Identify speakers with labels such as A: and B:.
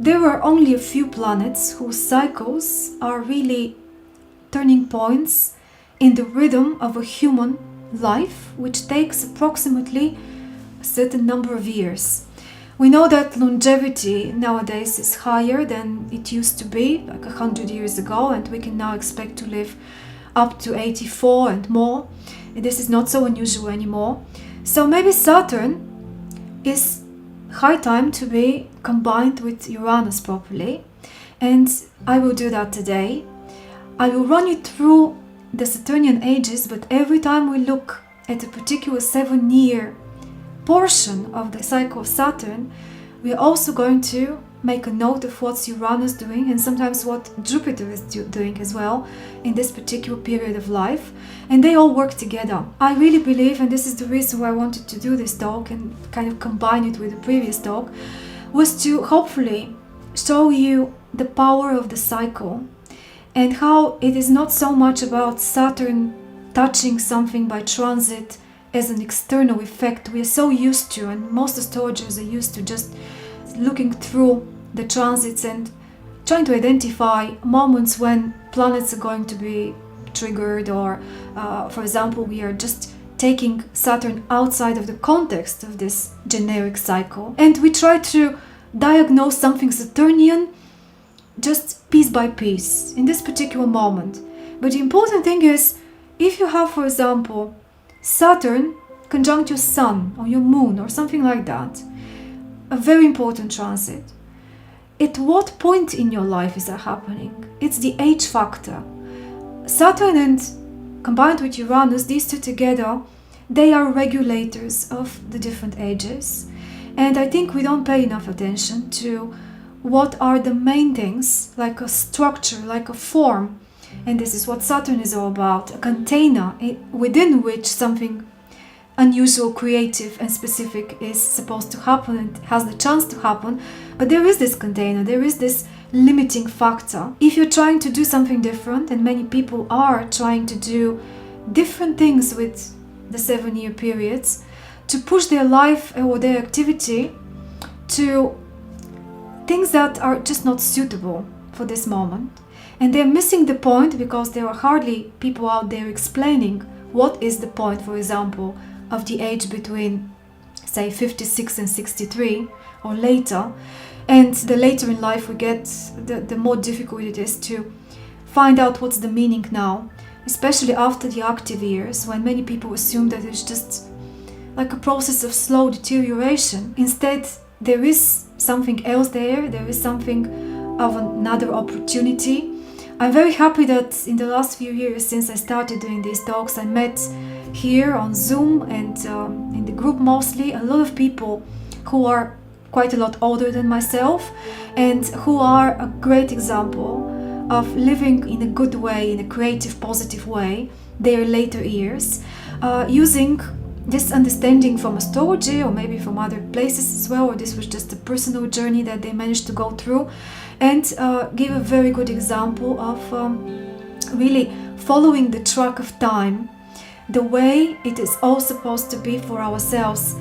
A: there are only a few planets whose cycles are really turning points in the rhythm of a human life, which takes approximately a certain number of years. We know that longevity nowadays is higher than it used to be, like 100 years ago, and we can now expect to live up to 84 and more. And this is not so unusual anymore. So maybe Saturn is high time to be combined with Uranus properly, and I will do that today. I will run you through the Saturnian ages, but every time we look at a particular 7-year portion of the cycle of Saturn, we are also going to make a note of what's Uranus doing and sometimes what Jupiter is doing as well in this particular period of life, and they all work together. I really believe, and this is the reason why I wanted to do this talk and kind of combine it with the previous talk, was to hopefully show you the power of the cycle and how it is not so much about Saturn touching something by transit as an external effect we are so used to, and most astrologers are used to just looking through the transits and trying to identify moments when planets are going to be triggered, or for example, we are just taking Saturn outside of the context of this generic cycle, and we try to diagnose something Saturnian just piece by piece in this particular moment. But the important thing is, if you have, for example, Saturn conjunct your Sun or your Moon or something like that, a very important transit, at what point in your life is that happening? It's the age factor. Saturn and combined with Uranus, these two together, they are regulators of the different ages. And I think we don't pay enough attention to what are the main things, like a structure, like a form. And this is what Saturn is all about, a container within which something unusual, creative and specific is supposed to happen and has the chance to happen. But there is this container, there is this limiting factor. If you're trying to do something different, and many people are trying to do different things with the 7-year periods, to push their life or their activity to things that are just not suitable for this moment, and they're missing the point because there are hardly people out there explaining what is the point, for example, of the age between, say, 56 and 63 or later. And the later in life we get, the more difficult it is to find out what's the meaning now, especially after the active years, when many people assume that it's just like a process of slow deterioration. Instead, there is something else there is something of another opportunity. I'm very happy that in the last few years since I started doing these talks, I met here on Zoom and in the group mostly a lot of people who are quite a lot older than myself and who are a great example of living in a good way, in a creative, positive way, their later years, using this understanding from astrology or maybe from other places as well, or this was just a personal journey that they managed to go through, and give a very good example of really following the track of time the way it is all supposed to be for ourselves.